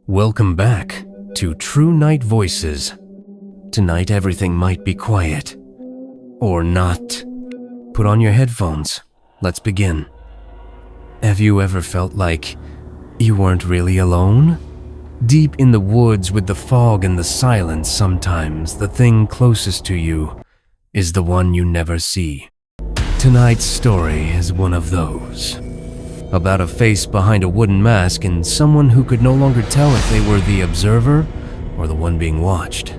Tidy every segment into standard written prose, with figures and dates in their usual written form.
Welcome back to TrueNight Voices. Tonight everything might be quiet. Or not. Put on your headphones. Let's begin. Have you ever felt like you weren't really alone? Deep in the woods with the fog and the silence, sometimes the thing closest to you is the one you never see. Tonight's story is one of those. About a face behind a wooden mask and someone who could no longer tell if they were the observer or the one being watched.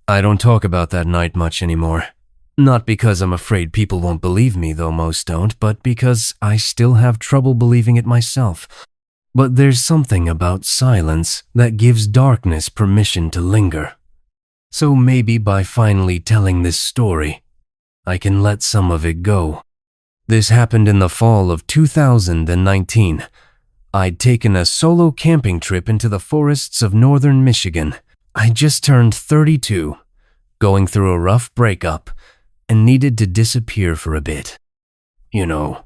I don't talk about that night much anymore. Not because I'm afraid people won't believe me, though most don't, but because I still have trouble believing it myself. But there's something about silence that gives darkness permission to linger. So maybe by finally telling this story, I can let some of it go. This happened in the fall of 2019. I'd taken a solo camping trip into the forests of northern Michigan. I just turned 32, going through a rough breakup, and needed to disappear for a bit. You know,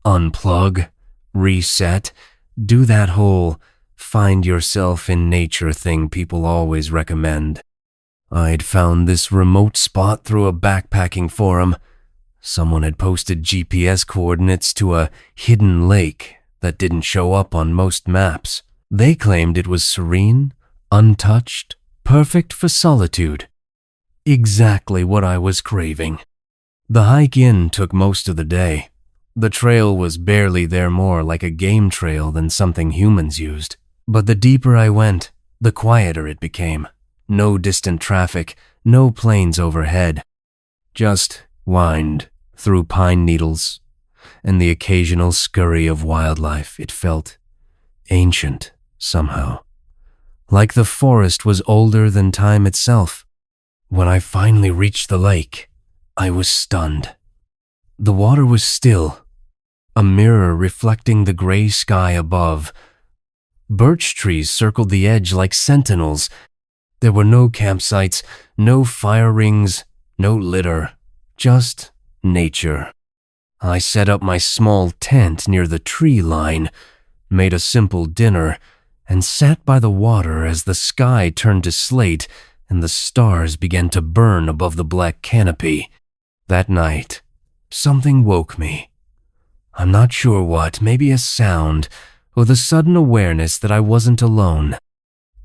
unplug, reset, do that whole find yourself in nature thing people always recommend. I'd found this remote spot through a backpacking forum. Someone had posted GPS coordinates to a hidden lake that didn't show up on most maps. They claimed it was serene, untouched, perfect for solitude. Exactly what I was craving. The hike in took most of the day. The trail was barely there, more like a game trail than something humans used. But the deeper I went, the quieter it became. No distant traffic, no planes overhead. Just wind through pine needles and the occasional scurry of wildlife. It felt ancient somehow. Like the forest was older than time itself. When I finally reached the lake, I was stunned. The water was still, a mirror reflecting the gray sky above. Birch trees circled the edge like sentinels. There were no campsites, no fire rings, no litter, just nature. I set up my small tent near the tree line, made a simple dinner, and sat by the water as the sky turned to slate and the stars began to burn above the black canopy. That night, something woke me. I'm not sure what, maybe a sound, or the sudden awareness that I wasn't alone.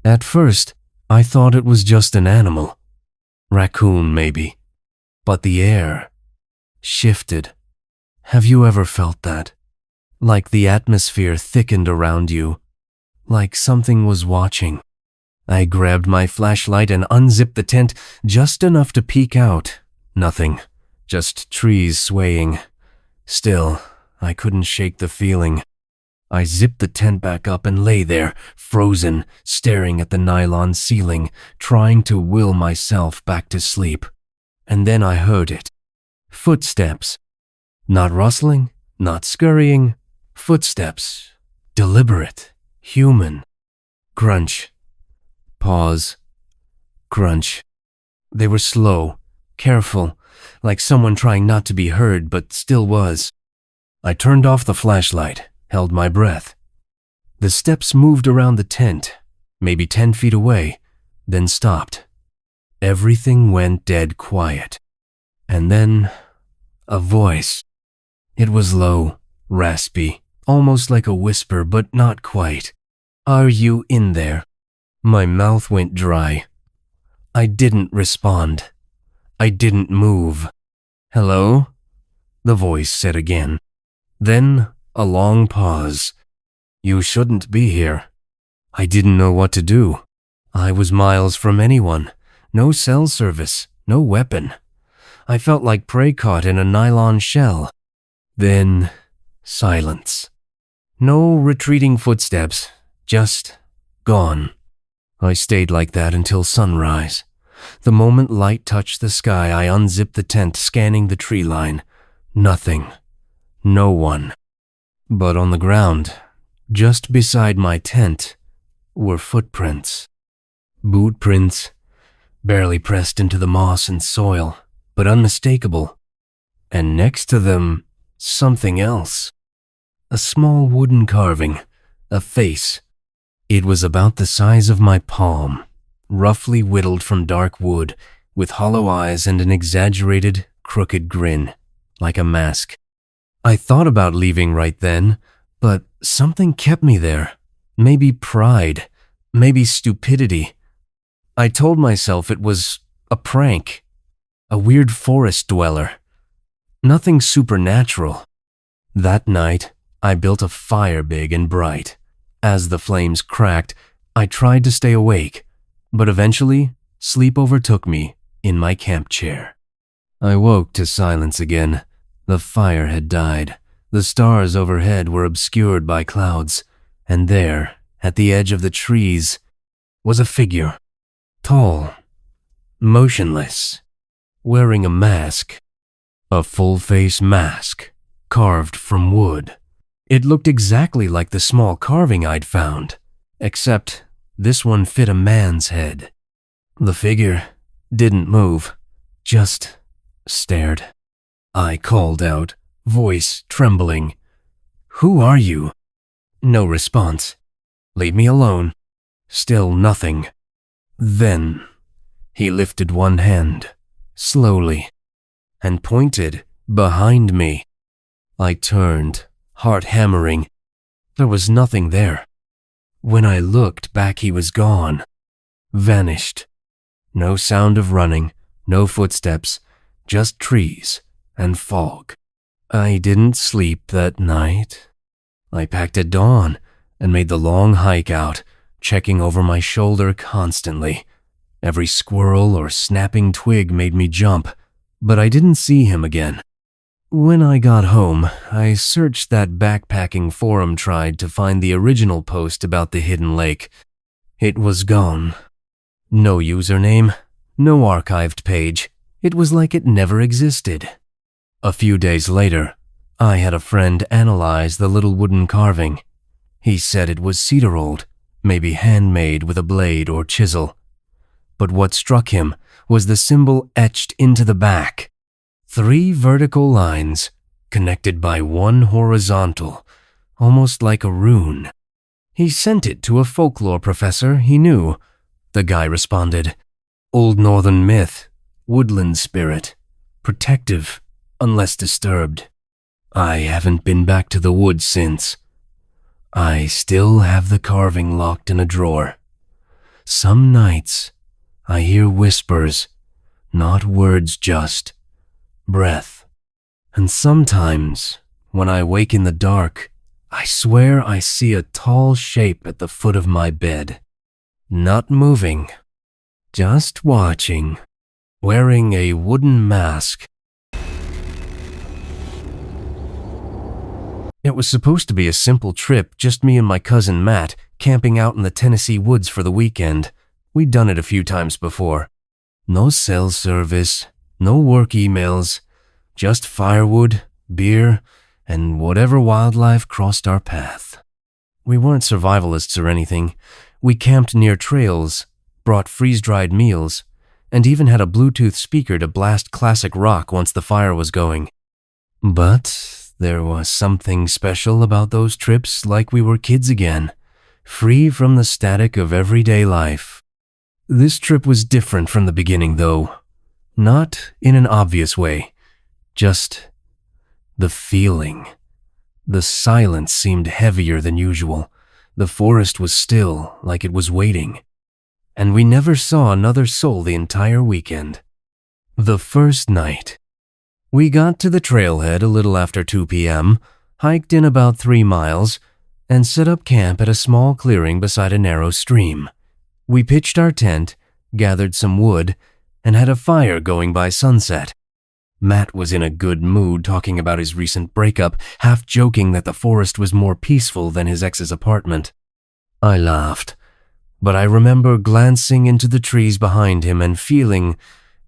At first, I thought it was just an animal. Raccoon, maybe. But the air shifted. Have you ever felt that? Like the atmosphere thickened around you. Like something was watching. I grabbed my flashlight and unzipped the tent just enough to peek out. Nothing. Just trees swaying. Still, I couldn't shake the feeling. I zipped the tent back up and lay there, frozen, staring at the nylon ceiling, trying to will myself back to sleep. And then I heard it. Footsteps. Not rustling, not scurrying. Footsteps. Deliberate. Human. Crunch. Pause. Crunch. They were slow, careful, like someone trying not to be heard but still was. I turned off the flashlight. Held my breath. The steps moved around the tent, maybe 10 feet away, then stopped. Everything went dead quiet. And then, a voice. It was low, raspy, almost like a whisper, but not quite. "Are you in there?" My mouth went dry. I didn't respond. I didn't move. "Hello?" the voice said again. Then, a long pause. "You shouldn't be here." I didn't know what to do. I was miles from anyone. No cell service, no weapon. I felt like prey caught in a nylon shell. Then, silence. No retreating footsteps, just gone. I stayed like that until sunrise. The moment light touched the sky, I unzipped the tent, scanning the tree line. Nothing. No one. But on the ground, just beside my tent, were footprints. Boot prints, barely pressed into the moss and soil, but unmistakable. And next to them, something else. A small wooden carving, a face. It was about the size of my palm, roughly whittled from dark wood, with hollow eyes and an exaggerated, crooked grin, like a mask. I thought about leaving right then, but something kept me there. Maybe pride, maybe stupidity. I told myself it was a prank, a weird forest dweller. Nothing supernatural. That night, I built a fire big and bright. As the flames cracked, I tried to stay awake, but eventually, sleep overtook me in my camp chair. I woke to silence again. The fire had died. The stars overhead were obscured by clouds, and there, at the edge of the trees, was a figure. Tall, motionless, wearing a mask. A full-face mask, carved from wood. It looked exactly like the small carving I'd found, except this one fit a man's head. The figure didn't move, just stared. I called out, voice trembling, "Who are you?" No response. "Leave me alone." Still nothing. Then he lifted one hand, slowly, and pointed behind me. I turned, heart hammering. There was nothing there. When I looked back, he was gone. Vanished. No sound of running, no footsteps, just trees and fog. I didn't sleep that night. I packed at dawn and made the long hike out, checking over my shoulder constantly. Every squirrel or snapping twig made me jump, but I didn't see him again. When I got home, I searched that backpacking forum tried to find the original post about the hidden lake. It was gone. No username, no archived page. It was like it never existed. A few days later, I had a friend analyze the little wooden carving. He said it was cedar old, maybe handmade with a blade or chisel. But what struck him was the symbol etched into the back. 3 vertical lines, connected by 1 horizontal, almost like a rune. He sent it to a folklore professor he knew. The guy responded, "Old northern myth, woodland spirit, protective, unless disturbed." I haven't been back to the woods since. I still have the carving locked in a drawer. Some nights, I hear whispers, not words just, breath. And sometimes, when I wake in the dark, I swear I see a tall shape at the foot of my bed. Not moving, just watching, wearing a wooden mask. It was supposed to be a simple trip, just me and my cousin Matt, camping out in the Tennessee woods for the weekend. We'd done it a few times before. No cell service, no work emails, just firewood, beer, and whatever wildlife crossed our path. We weren't survivalists or anything. We camped near trails, brought freeze-dried meals, and even had a Bluetooth speaker to blast classic rock once the fire was going. But there was something special about those trips, like we were kids again, free from the static of everyday life. This trip was different from the beginning, though. Not in an obvious way, just the feeling. The silence seemed heavier than usual. The forest was still, like it was waiting. And we never saw another soul the entire weekend. The first night, we got to the trailhead a little after 2 p.m., hiked in about 3 miles, and set up camp at a small clearing beside a narrow stream. We pitched our tent, gathered some wood, and had a fire going by sunset. Matt was in a good mood talking about his recent breakup, half joking that the forest was more peaceful than his ex's apartment. I laughed, but I remember glancing into the trees behind him and feeling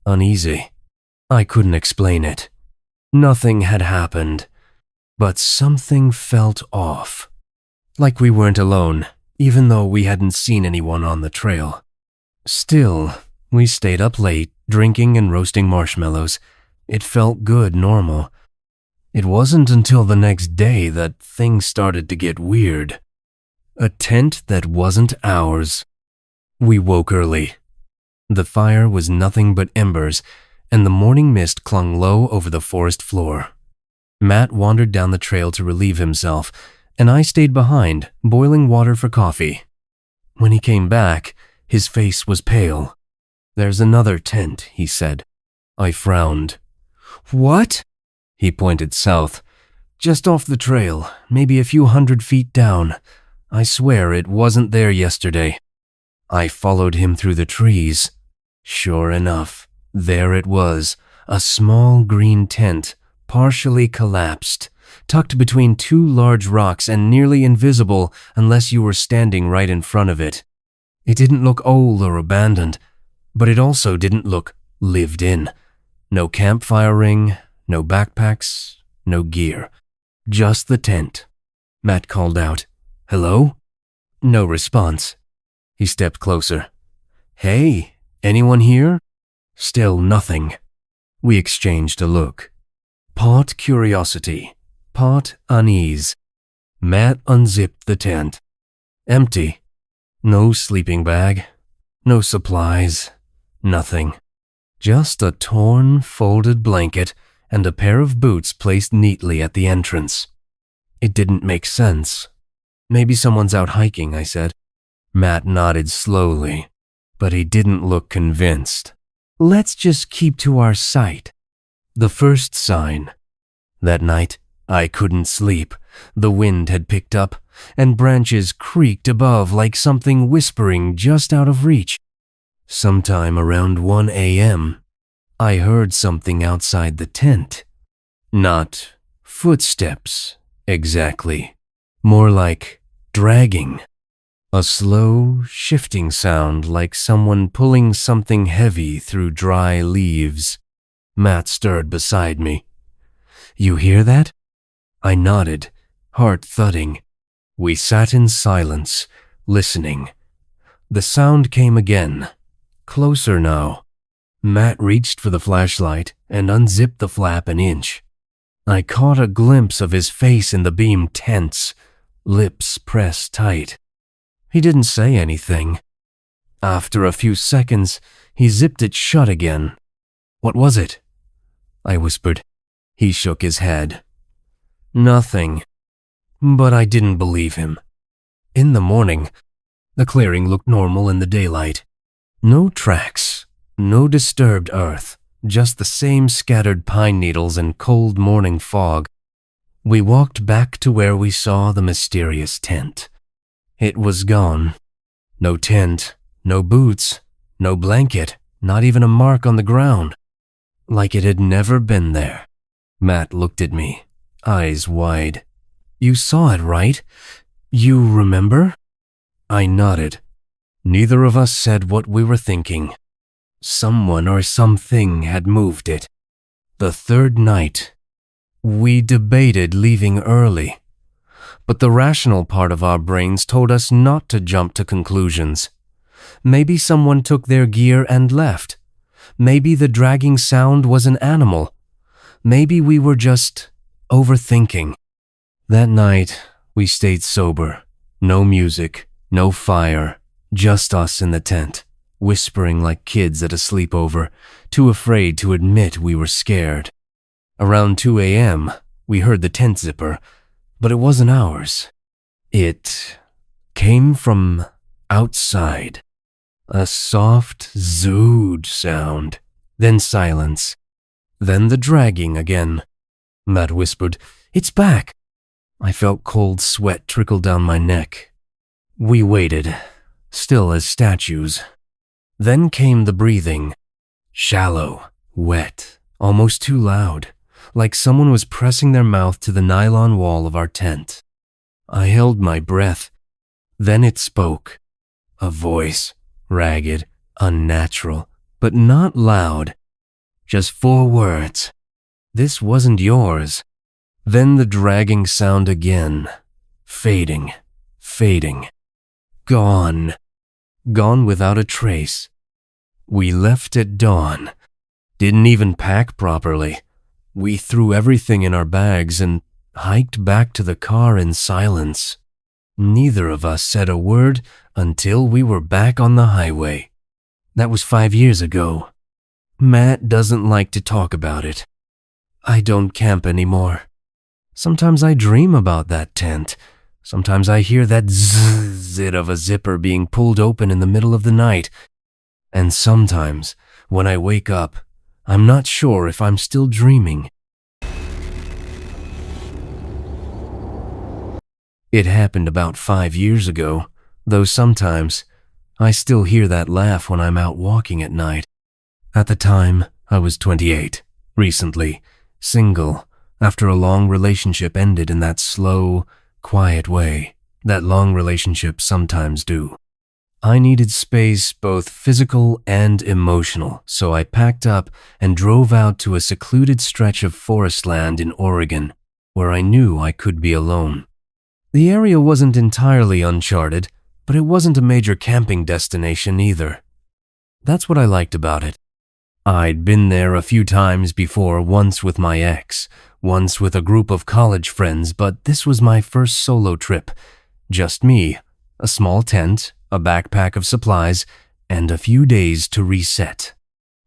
uneasy. I couldn't explain it. Nothing had happened, but something felt off. Like we weren't alone, even though we hadn't seen anyone on the trail. Still, we stayed up late, drinking and roasting marshmallows. It felt good, normal. It wasn't until the next day that things started to get weird. A tent that wasn't ours. We woke early. The fire was nothing but embers, and the morning mist clung low over the forest floor. Matt wandered down the trail to relieve himself, and I stayed behind, boiling water for coffee. When he came back, his face was pale. "There's another tent," he said. I frowned. "What?" He pointed south. "Just off the trail, maybe a few 100 feet down. I swear it wasn't there yesterday." I followed him through the trees. Sure enough, there it was, a small green tent, partially collapsed, tucked between two large rocks and nearly invisible unless you were standing right in front of it. It didn't look old or abandoned, but it also didn't look lived in. No campfire ring, no backpacks, no gear. Just the tent. Matt called out, "Hello?" No response. He stepped closer. "Hey, anyone here?" Still nothing. We exchanged a look. Part curiosity, part unease. Matt unzipped the tent. Empty. No sleeping bag. No supplies. Nothing. Just a torn, folded blanket and a pair of boots placed neatly at the entrance. It didn't make sense. "Maybe someone's out hiking," I said. Matt nodded slowly, but he didn't look convinced. "Let's just keep to our site." The first sign. That night, I couldn't sleep. The wind had picked up, and branches creaked above like something whispering just out of reach. Sometime around 1 a.m., I heard something outside the tent. Not footsteps, exactly. More like dragging. A slow, shifting sound like someone pulling something heavy through dry leaves. Matt stirred beside me. "You hear that?" I nodded, heart thudding. We sat in silence, listening. The sound came again, closer now. Matt reached for the flashlight and unzipped the flap an inch. I caught a glimpse of his face in the beam, tense, lips pressed tight. He didn't say anything. After a few seconds, he zipped it shut again. "What was it?" I whispered. He shook his head. "Nothing." But I didn't believe him. In the morning, the clearing looked normal in the daylight. No tracks, no disturbed earth, just the same scattered pine needles and cold morning fog. We walked back to where we saw the mysterious tent. It was gone. No tent, no boots, no blanket, not even a mark on the ground. Like it had never been there. Matt looked at me, eyes wide. "You saw it, right? You remember?" I nodded. Neither of us said what we were thinking. Someone or something had moved it. The third night, we debated leaving early. But the rational part of our brains told us not to jump to conclusions. Maybe someone took their gear and left. Maybe the dragging sound was an animal. Maybe we were just overthinking. That night, we stayed sober. No music, no fire, just us in the tent, whispering like kids at a sleepover, too afraid to admit we were scared. Around 2 a.m., we heard the tent zipper, but it wasn't ours. It came from outside. A soft zood sound, then silence, then the dragging again. Matt whispered, "It's back." I felt cold sweat trickle down my neck. We waited, still as statues. Then came the breathing. Shallow, wet, almost too loud, like someone was pressing their mouth to the nylon wall of our tent. I held my breath. Then it spoke. A voice, ragged, unnatural, but not loud. Just 4 words. "This wasn't yours." Then the dragging sound again. Fading, fading. Gone. Gone without a trace. We left at dawn. Didn't even pack properly. We threw everything in our bags and hiked back to the car in silence. Neither of us said a word until we were back on the highway. That was 5 years ago. Matt doesn't like to talk about it. I don't camp anymore. Sometimes I dream about that tent. Sometimes I hear that zzz of a zipper being pulled open in the middle of the night. And sometimes, when I wake up, I'm not sure if I'm still dreaming. It happened about 5 years ago, though sometimes I still hear that laugh when I'm out walking at night. At the time, I was 28, recently, single, after a long relationship ended in that slow, quiet way that long relationships sometimes do. I needed space, both physical and emotional, so I packed up and drove out to a secluded stretch of forest land in Oregon, where I knew I could be alone. The area wasn't entirely uncharted, but it wasn't a major camping destination either. That's what I liked about it. I'd been there a few times before, once with my ex, once with a group of college friends, but this was my first solo trip. Just me, a small tent, a backpack of supplies, and a few days to reset.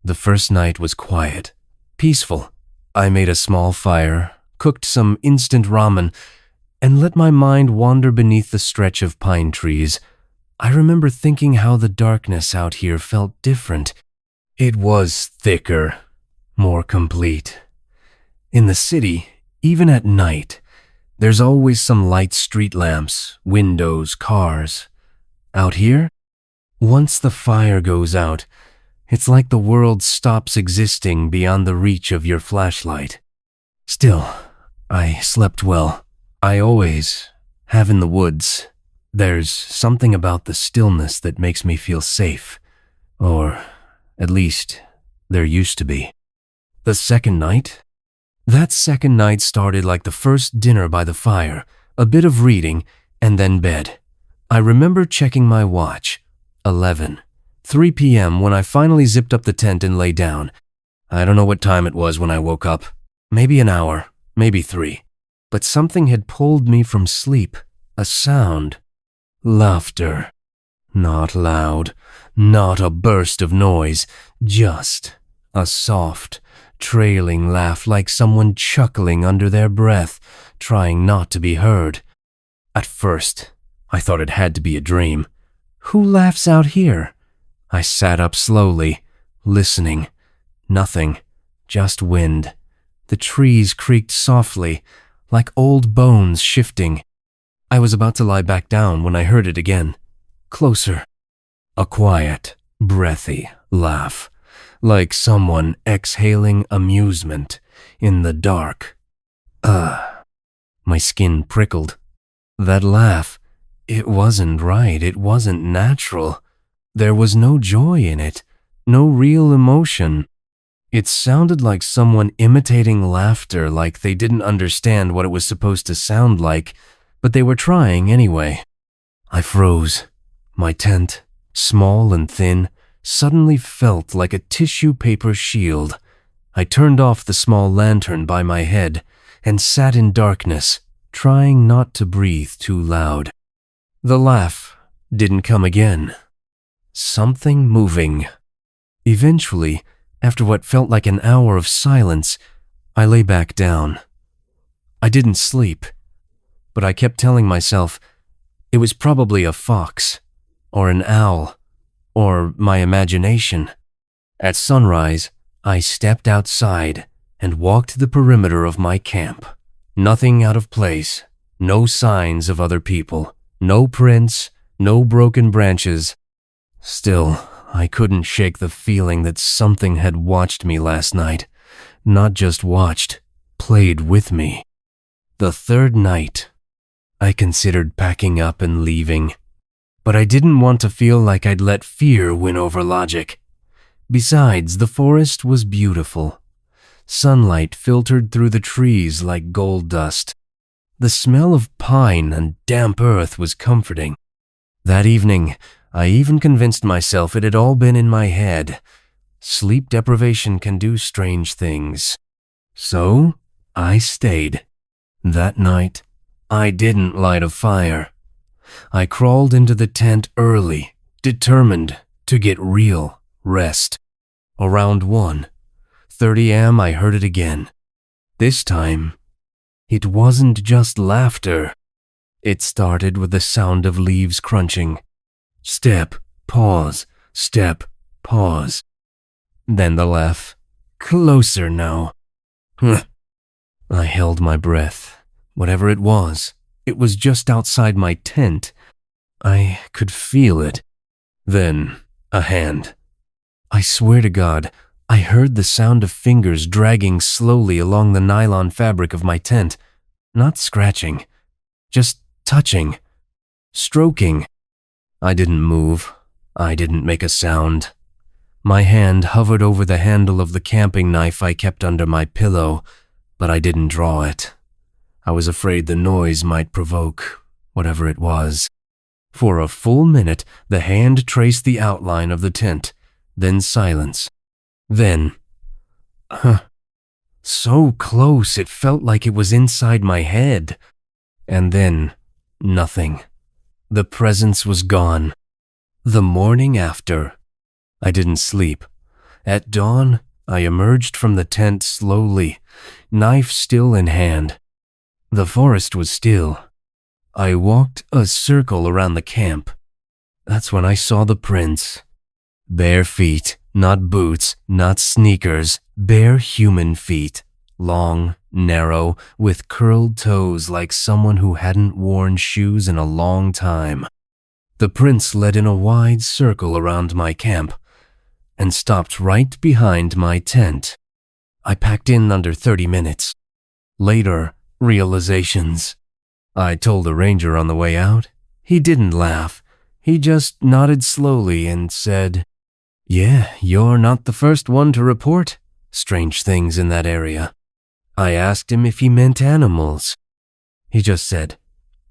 The first night was quiet, peaceful. I made a small fire, cooked some instant ramen, and let my mind wander beneath the stretch of pine trees. I remember thinking how the darkness out here felt different. It was thicker, more complete. In the city, even at night, there's always some light street lamps, windows, cars. Out here, once the fire goes out, it's like the world stops existing beyond the reach of your flashlight. Still, I slept well. I always have in the woods. There's something about the stillness that makes me feel safe. Or, at least, there used to be. The second night? That second night started like the first dinner by the fire, a bit of reading, and then bed. I remember checking my watch. 3 p.m. when I finally zipped up the tent and lay down. I don't know what time it was when I woke up. Maybe an hour, maybe 3. But something had pulled me from sleep. A sound. Laughter. Not loud, not a burst of noise, just a soft, trailing laugh like someone chuckling under their breath, trying not to be heard. At first, I thought it had to be a dream. Who laughs out here? I sat up slowly, listening. Nothing, just wind. The trees creaked softly, like old bones shifting. I was about to lie back down when I heard it again. Closer. A quiet, breathy laugh, like someone exhaling amusement in the dark. My skin prickled. That laugh, it wasn't right, it wasn't natural. There was no joy in it, no real emotion. It sounded like someone imitating laughter, like they didn't understand what it was supposed to sound like, but they were trying anyway. I froze. My tent, small and thin, suddenly felt like a tissue paper shield. I turned off the small lantern by my head and sat in darkness, trying not to breathe too loud. The laugh didn't come again. Something moving. Eventually, after what felt like an hour of silence, I lay back down. I didn't sleep, but I kept telling myself it was probably a fox, or an owl, or my imagination. At sunrise, I stepped outside and walked the perimeter of my camp. Nothing out of place, no signs of other people, no prints, no broken branches. Still, I couldn't shake the feeling that something had watched me last night. Not just watched, played with me. The third night, I considered packing up and leaving. But I didn't want to feel like I'd let fear win over logic. Besides, the forest was beautiful. Sunlight filtered through the trees like gold dust. The smell of pine and damp earth was comforting. That evening, I even convinced myself it had all been in my head. Sleep deprivation can do strange things. So, I stayed. That night, I didn't light a fire. I crawled into the tent early, determined to get real rest. Around 1:30 a.m. I heard it again. This time, it wasn't just laughter. It started with the sound of leaves crunching. Step, pause, step, pause. Then the laugh. Closer now. I held my breath. Whatever it was just outside my tent. I could feel it. Then, a hand. I swear to God, I heard the sound of fingers dragging slowly along the nylon fabric of my tent. Not scratching, just touching, stroking. I didn't move. I didn't make a sound. My hand hovered over the handle of the camping knife I kept under my pillow, but I didn't draw it. I was afraid the noise might provoke whatever it was. For a full minute, the hand traced the outline of the tent, then silence. Then, so close it felt like it was inside my head. And then, nothing. The presence was gone. The morning after, I didn't sleep. At dawn, I emerged from the tent slowly, knife still in hand. The forest was still. I walked a circle around the camp. That's when I saw the prints. Bare feet, not boots, not sneakers, bare human feet. Long, narrow, with curled toes like someone who hadn't worn shoes in a long time. The prints led in a wide circle around my camp and stopped right behind my tent. I packed in under 30 minutes. Later, realizations. I told the ranger on the way out. He didn't laugh. He just nodded slowly and said, "Yeah, you're not the first one to report strange things in that area." I asked him if he meant animals. He just said,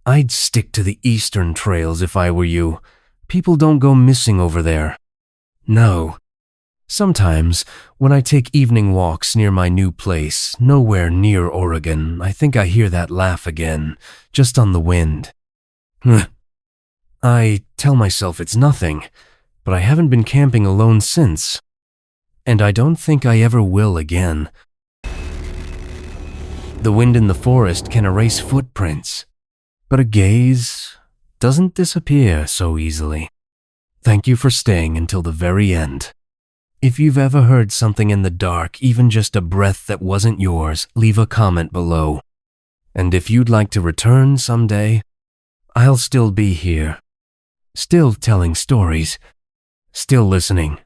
"I'd stick to the eastern trails if I were you. People don't go missing over there." No. Sometimes, when I take evening walks near my new place, nowhere near Oregon, I think I hear that laugh again, just on the wind. I tell myself it's nothing, but I haven't been camping alone since. And I don't think I ever will again. The wind in the forest can erase footprints, but a gaze doesn't disappear so easily. Thank you for staying until the very end. If you've ever heard something in the dark, even just a breath that wasn't yours, leave a comment below. And if you'd like to return someday, I'll still be here. Still telling stories. Still listening.